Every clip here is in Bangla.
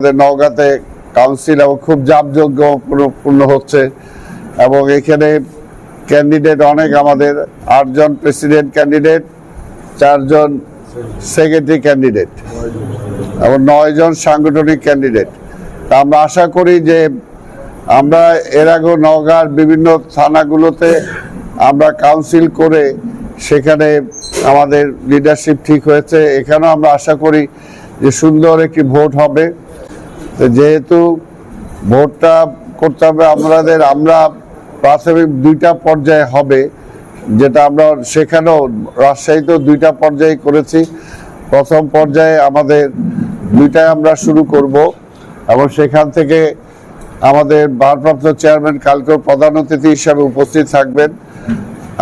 নওগাঁতে কাউন্সিল এবং খুব জাঁকজমকপূর্ণ হচ্ছে এবং এখানে ক্যান্ডিডেট অনেক, আমাদের 8 জন প্রেসিডেন্ট ক্যান্ডিডেট, 4 জন সেক্রেটারি ক্যান্ডিডেট এবং 9 জন সাংগঠনিক ক্যান্ডিডেট। আমরা আশা করি যে আমরা এর আগে নওগাঁর বিভিন্ন থানাগুলোতে আমরা কাউন্সিল করে সেখানে আমাদের লিডারশিপ ঠিক হয়েছে। এখানেও আমরা আশা করি যে সুন্দর একটি ভোট হবে। যেহেতু ভোটটা করতে হবে আমরা প্রাথমিক 2টা পর্যায়ে হবে, যেটা আমরা সেখানেও রাজশাহীতেও 2টা পর্যায়ে করেছি। প্রথম পর্যায়ে আমাদের 2টায় আমরা শুরু করব এবং সেখান থেকে আমাদের ভারপ্রাপ্ত চেয়ারম্যান কালকেও প্রধান অতিথি হিসাবে উপস্থিত থাকবেন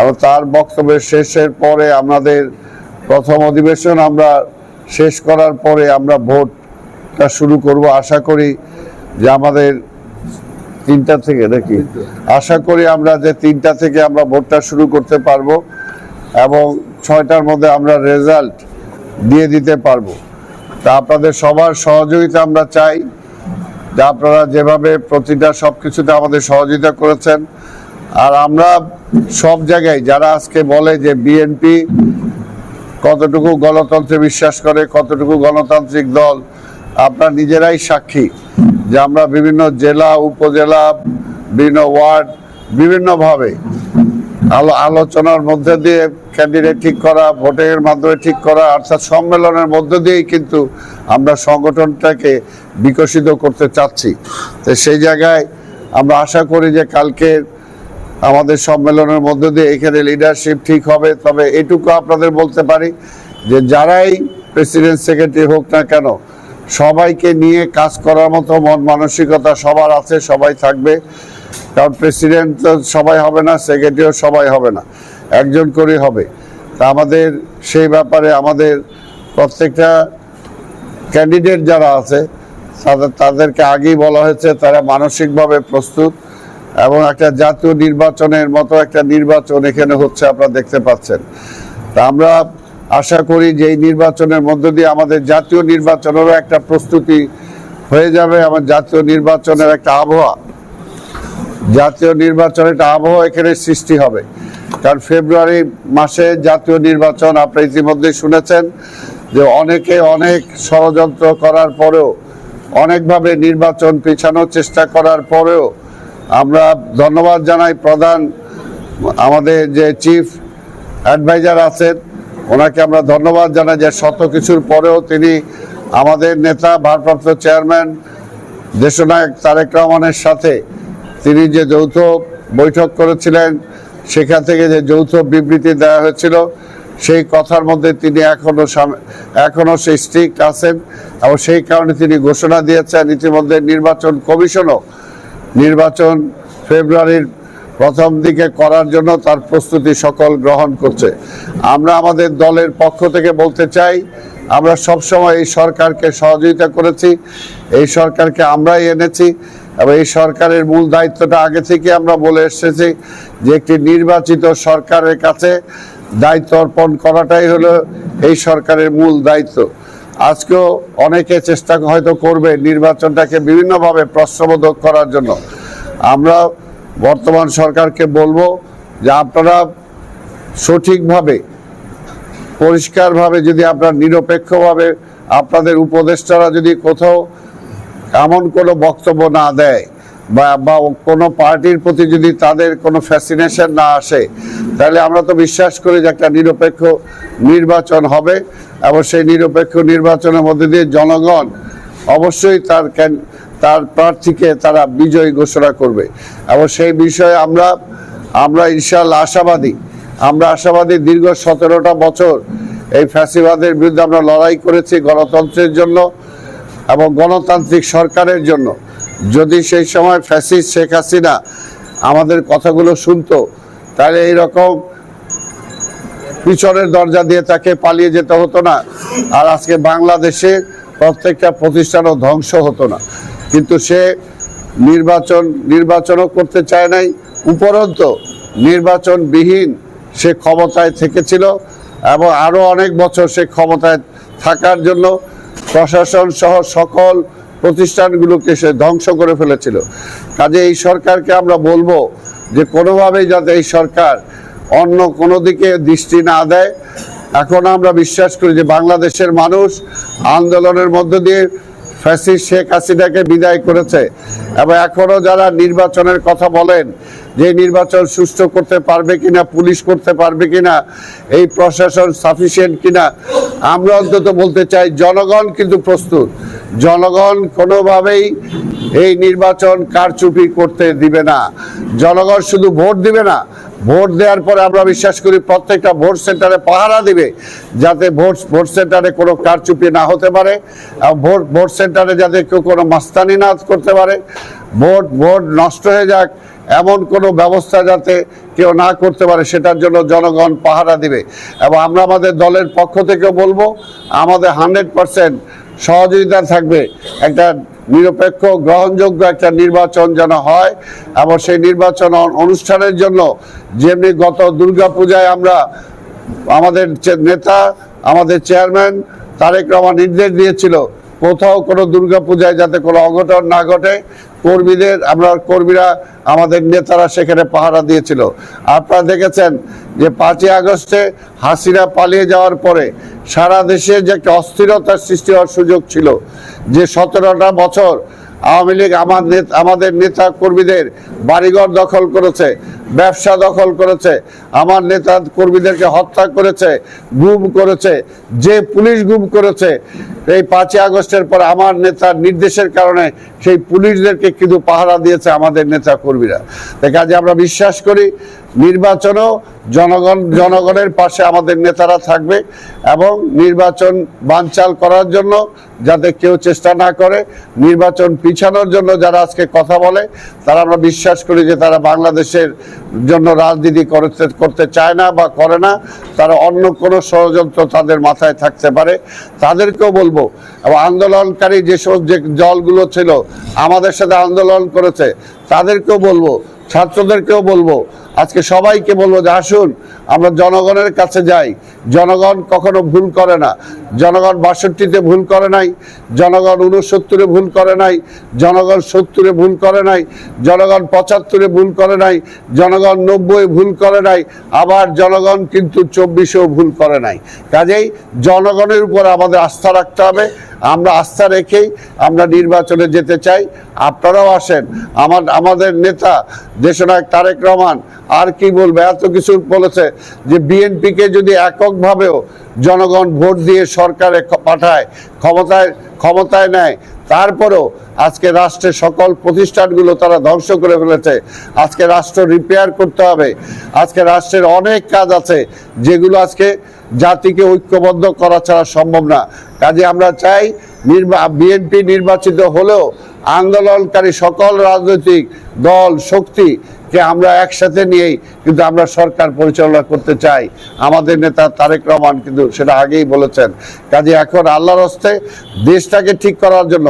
এবং তার বক্তব্যের শেষের পরে আমাদের প্রথম অধিবেশন আমরা শেষ করার পরে আমরা ভোটটা শুরু করব। আশা করি যে আমাদের 3টা থেকে নাকি আশা করি আমরা যে 3টা থেকে আমরা ভোটটা শুরু করতে পারবো এবং 6টার মধ্যে আমরা রেজাল্ট দিয়ে দিতে পারবো। তা আপনাদের সবার সহযোগিতা আমরা চাই, যে আপনারা যেভাবে প্রতিটা সবকিছুতে আমাদের সহযোগিতা করেছেন। আর আমরা সব জায়গায় যারা আজকে বলে যে বিএনপি কতটুকু গণতন্ত্রে বিশ্বাস করে, কতটুকু গণতান্ত্রিক দল, আপনারা নিজেরাই সাক্ষী যে আমরা বিভিন্ন জেলা, উপজেলা, বিভিন্ন ওয়ার্ড, বিভিন্নভাবে আলোচনার মধ্যে দিয়ে ক্যান্ডিডেট ঠিক করা, ভোটের মাধ্যমে ঠিক করা, অর্থাৎ সম্মেলনের মধ্য দিয়েই কিন্তু আমরা সংগঠনটাকে বিকশিত করতে চাচ্ছি। তো সেই জায়গায় আমরা আশা করি যে কালকে আমাদের সম্মেলনের মধ্য দিয়ে এখানে লিডারশিপ ঠিক হবে। তবে এটুকু আপনাদের বলতে পারি যে যারাই প্রেসিডেন্ট সেক্রেটারি হোক না কেন, সবাইকে নিয়ে কাজ করার মতো মন মানসিকতা সবার আছে, সবাই থাকবে। কারণ প্রেসিডেন্ট তো সবাই হবে না, সেক্রেটারিও সবাই হবে না, একজন করেই হবে। তা আমাদের সেই ব্যাপারে আমাদের প্রত্যেকটা ক্যান্ডিডেট যারা আছে তাদেরকে আগেই বলা হয়েছে তারা মানসিকভাবে প্রস্তুত এবং একটা জাতীয় নির্বাচনের মতো একটা নির্বাচন এখানে হচ্ছে, আপনারা দেখতে পাচ্ছেন। তা আমরা আশা করি যে এই নির্বাচনের মধ্য দিয়ে আমাদের জাতীয় নির্বাচনেরও একটা প্রস্তুতি হয়ে যাবে। আমার জাতীয় নির্বাচনের একটা আবহাওয়া, জাতীয় নির্বাচনের একটা আবহাওয়া এখানে সৃষ্টি হবে। কারণ ফেব্রুয়ারি মাসে জাতীয় নির্বাচন, আপনারা ইতিমধ্যে শুনেছেন যে অনেকে অনেক ষড়যন্ত্র করার পরেও, অনেকভাবে নির্বাচন পেছানোর চেষ্টা করার পরেও আমরা ধন্যবাদ জানাই প্রধান আমাদের যে চিফ অ্যাডভাইজার আছেন, ওনাকে আমরা ধন্যবাদ জানাই যে শত কিছুর পরেও তিনি আমাদের নেতা ভারপ্রাপ্ত চেয়ারম্যান দেশনায়ক তারেক রহমানের সাথে তিনি যে যৌথ বৈঠক করেছিলেন, সেখান থেকে যে যৌথ বিবৃতি দেওয়া হয়েছিল, সেই কথার মধ্যে তিনি এখনো সেই স্ট্রিক্ট আছেন এবং সেই কারণে তিনি ঘোষণা দিয়েছেন। ইতিমধ্যে নির্বাচন কমিশনও নির্বাচন ফেব্রুয়ারির প্রথম দিকে করার জন্য তার প্রস্তুতি সকল গ্রহণ করছে। আমরা আমাদের দলের পক্ষ থেকে বলতে চাই, আমরা সবসময় এই সরকারকে সহযোগিতা করেছি, এই সরকারকে আমরাই এনেছি এবং এই সরকারের মূল দায়িত্বটা আগে থেকে আমরা বলে এসেছি যে একটি নির্বাচিত সরকারের কাছে দায়িত্ব অর্পণ করাটাই হলো এই সরকারের মূল দায়িত্ব। আজকেও অনেকে চেষ্টা হয়তো করবে নির্বাচনটাকে বিভিন্নভাবে প্রশ্নবোধক করার জন্য। আমরা বর্তমান সরকারকে বলবো যে আপনারা সঠিকভাবে, পরিষ্কারভাবে, যদি আপনারা নিরপেক্ষভাবে আপনাদের উপদেষ্টারা যদি কোথাও এমন কোনো বক্তব্য না দেয় বা কোনো পার্টির প্রতি যদি তাদের কোনো ফ্যাসিনেশন না আসে, তাহলে আমরা তো বিশ্বাস করি যে একটা নিরপেক্ষ নির্বাচন হবে এবং সেই নিরপেক্ষ নির্বাচনের মধ্যে দিয়ে জনগণ অবশ্যই তার প্রার্থীকে তারা বিজয়ী ঘোষণা করবে এবং সেই বিষয়ে আমরা ইনশাআল্লাহ আশাবাদী। দীর্ঘ 17টা বছর এই ফ্যাসিবাদের বিরুদ্ধে আমরা লড়াই করেছি গণতন্ত্রের জন্য এবং গণতান্ত্রিক সরকারের জন্য। যদি সেই সময় ফ্যাসিস্ট শেখ হাসিনা আমাদের কথাগুলো শুনতো, তাহলে এইরকম পিছনের দরজা দিয়ে তাকে পালিয়ে যেতে হতো না, আর আজকে বাংলাদেশে প্রত্যেকটা প্রতিষ্ঠানও ধ্বংস হতো না। কিন্তু সে নির্বাচনও করতে চায় নাই, উপরন্তু নির্বাচনবিহীন সে ক্ষমতায় থেকেছিল এবং আরো অনেক বছর সে ক্ষমতায় থাকার জন্য প্রশাসন সহ সকল প্রতিষ্ঠানগুলোকে সে ধ্বংস করে ফেলেছিল। কাজে এই সরকারকে আমরা বলবো যে কোনোভাবেই যাতে এই সরকার অন্য কোনো দিকে দৃষ্টি না দেয়। এখন আমরা বিশ্বাস করি যে বাংলাদেশের মানুষ আন্দোলনের মধ্য দিয়ে ফ্যাসিস্ট শেখ হাসিনাকে বিদায় করেছে, এবং এখনো যারা নির্বাচনের কথা বলেন যে নির্বাচন সুষ্ঠু করতে পারবে কিনা, পুলিশ করতে পারবে কিনা, এই প্রশাসন সাফিসিয়েন্ট কিনা, আমরা অন্তত বলতে চাই জনগণ কিন্তু প্রস্তুত। জনগণ কোনোভাবেই এই নির্বাচন কারচুপি করতে দিবে না। জনগণ শুধু ভোট দিবে না, ভোট দেওয়ার পরে আমরা বিশ্বাস করি প্রত্যেকটা ভোট সেন্টারে পাহারা দিবে, যাতে ভোট সেন্টারে কোনো কারচুপি না হতে পারে, ভোট সেন্টারে যাতে কেউ কোনো মাস্তানি না করতে পারে, ভোট নষ্ট হয়ে যাক এমন কোনো ব্যবস্থা যাতে কেউ না করতে পারে, সেটার জন্য জনগণ পাহারা দিবে। এবং আমরা আমাদের দলের পক্ষ থেকে বলবো আমাদের 100% সহযোগিতা থাকবে একটা নিরপেক্ষ গ্রহণযোগ্য একটা নির্বাচন যেন হয়। এবং সেই নির্বাচন অনুষ্ঠানের জন্য যেমনি গত দুর্গাপূজায় আমরা আমাদের নেতা, আমাদের চেয়ারম্যান তারেক রহমান নির্দেশ দিয়েছিল কোথাও কোনো দুর্গাপূজায় যাতে কোনো অঘটন না ঘটে, কর্মীরা আমাদের নেতারা সেখানে পাহারা দিয়েছিল। আপনারা দেখেছেন যে 5ই আগস্টে হাসিনা পালিয়ে যাওয়ার পরে সারা দেশে যে একটা অস্থিরতার সৃষ্টি হওয়ার সুযোগ ছিল, যে 17টা বছর আওয়ামী লীগ আমাদের নেতা কর্মীদের বাড়িঘর দখল করেছে, ব্যবসা দখল করেছে, আমার নেতা কর্মীদেরকে হত্যা করেছে, গুম করেছে, যে পুলিশ গুম করেছে। এই 5ই আগস্টের পর আমার নেতার নির্দেশের কারণে সেই পুলিশদেরকে কিন্তু পাহারা দিয়েছে আমাদের নেতা কর্মীরা। তাই কাজে আমরা বিশ্বাস করি নির্বাচনও জনগণের পাশে আমাদের নেতারা থাকবে, এবং নির্বাচন বানচাল করার জন্য যাতে কেউ চেষ্টা না করে, নির্বাচন পিছানোর জন্য যারা আজকে কথা বলে তারা আমরা বিশ্বাস করি যে তারা বাংলাদেশের জন্য রাজনীতি করতে চায় না বা করে না, তারা অন্য কোনো ষড়যন্ত্র তাদের মাথায় থাকতে পারে। তাদেরকেও বলবো, এবং আন্দোলনকারী যেসব যে দলগুলো ছিল আমাদের সাথে আন্দোলন করেছে তাদেরকেও বলবো, ছাত্রদেরকেও বলবো, আজকে সবাইকে বলবো যে আসুন আমরা জনগণের কাছে যাই। জনগণ কখনো ভুল করে না। জনগণ 62-তে ভুল করে নাই, জনগণ 69-এ ভুল করে নাই, জনগণ 70-এ ভুল করে নাই, জনগণ 75-এ ভুল করে নাই, জনগণ 90-এ ভুল করে নাই, আবার জনগণ কিন্তু 24-এও ভুল করে নাই। কাজেই জনগণের উপর আমাদের আস্থা রাখতে হবে। আমরা আস্থা রেখেই আমরা নির্বাচনে যেতে চাই। আপনারাও আসেন। আমাদের নেতা দেশনায়ক তারেক রহমান আর কি বলবে, এত কিছু বলেছে যে বিএনপিকে যদি এককভাবেও জনগণ ভোট দিয়ে সরকারে পাঠায়, ক্ষমতায় নেয়, তারপরেও আজকে রাষ্ট্রের সকল প্রতিষ্ঠানগুলো তারা ধ্বংস করে ফেলেছে। আজকে রাষ্ট্র রিপেয়ার করতে হবে। আজকে রাষ্ট্রের অনেক কাজ আছে যেগুলো আজকে জাতিকে ঐক্যবদ্ধ করা ছাড়া সম্ভব না। কাজে আমরা চাই বিএনপি নির্বাচিত হলেও আন্দোলনকারী সকল রাজনৈতিক দল শক্তিকে আমরা একসাথে নিয়েই কিন্তু আমরা সরকার পরিচালনা করতে চাই। আমাদের নেতা তারেক রহমান কিন্তু সেটা আগেই বলেছেন। কাজে এখন আল্লাহর হস্তে দেশটাকে ঠিক করার জন্য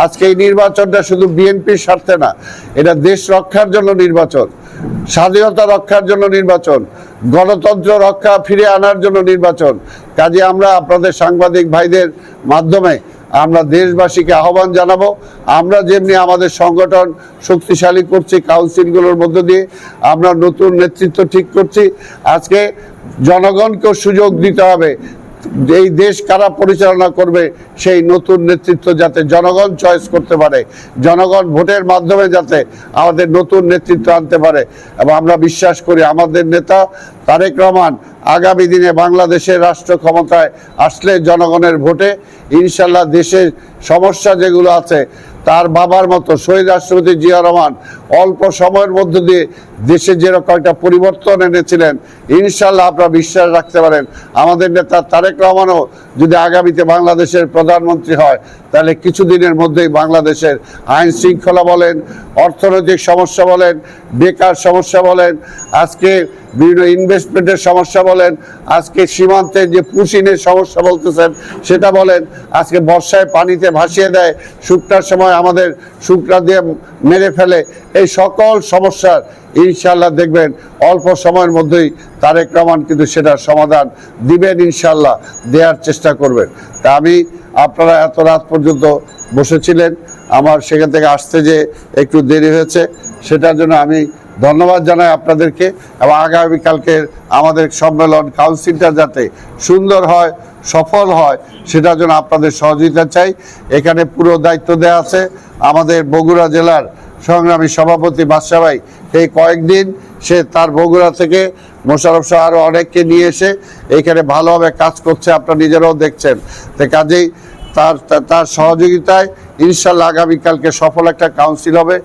আজকে এই নির্বাচনটা শুধু বিএনপির স্বার্থে না, এটা দেশ রক্ষার জন্য নির্বাচন, স্বাধীনতা রক্ষার জন্য নির্বাচন, গণতন্ত্র রক্ষা ফিরে আনার জন্য নির্বাচন। কাজে আমরা আপনাদের সাংবাদিক ভাইদের মাধ্যমে আমরা দেশবাসীকে আহ্বান জানাবো, আমরা যেমনি আমাদের সংগঠন শক্তিশালী করছি কাউন্সিলগুলোর মধ্য দিয়ে, আমরা নতুন নেতৃত্ব ঠিক করছি। আজকে জনগণকেও সুযোগ দিতে হবে এই দেশ কারা পরিচালনা করবে, সেই নতুন নেতৃত্ব যাতে জনগণ চয়েস করতে পারে, জনগণ ভোটের মাধ্যমে যাতে আমাদের নতুন নেতৃত্ব আনতে পারে। এবং আমরা বিশ্বাস করি আমাদের নেতা তারেক রহমান আগামী দিনে বাংলাদেশের রাষ্ট্র ক্ষমতায় আসলে জনগণের ভোটে ইনশাল্লাহ দেশের সমস্যা যেগুলো আছে, তার বাবার মতো শহীদ রাষ্ট্রপতি জিয়া রহমান অল্প সময়ের মধ্য দিয়ে দেশে যেরকম একটা পরিবর্তন এনেছিলেন, ইনশাল্লাহ আপনারা বিশ্বাস রাখতে পারেন আমাদের নেতা তারেক রহমানও যদি আগামীতে বাংলাদেশের প্রধানমন্ত্রী হয় তাহলে কিছুদিনের মধ্যেই বাংলাদেশের আইন শৃঙ্খলা বলেন, অর্থনৈতিক সমস্যা বলেন, বেকার সমস্যা বলেন, আজকে বিভিন্ন ইনভেস্টমেন্টের সমস্যা বলেন, আজকে সীমান্তে যে পুশিনের সমস্যা বলতেছেন সেটা বলেন, আজকে বর্ষায় পানিতে ভাসিয়ে দেয়, শুকনার সময় আমাদের শুকনা দিয়ে মেরে ফেলে, এই সকল সমস্যার ইনশাল্লাহ দেখবেন অল্প সময়ের মধ্যেই তারেক রহমান কিন্তু সেটার সমাধান দিবেন, ইনশাল্লাহ দেওয়ার চেষ্টা করবেন। তা আমি আপনারা এত রাত পর্যন্ত বসেছিলেন, আমার সেখান থেকে আসতে যে একটু দেরি হয়েছে, সেটার জন্য আমি ধন্যবাদ জানাই আপনাদেরকে। এবং আগামীকালকের আমাদের সম্মেলন কাউন্সিলটা যাতে সুন্দর হয়, সফল হয়, সেটার জন্য আপনাদের সহযোগিতা চাই। এখানে পুরো দায়িত্ব দেওয়া আছে আমাদের বগুড়া জেলার সংগ্রামী সভাপতি বাদশা ভাই। এই কয়েকদিন সে তার বগুড়া থেকে মোশাররফ সহ আরও অনেককে নিয়ে এসে এইখানে ভালোভাবে কাজ করছে, আপনারা নিজেরাও দেখছেন। তো কাজেই তার সহযোগিতায় ইনশাল্লাহ আগামীকালকে সফল একটা কাউন্সিল হবে।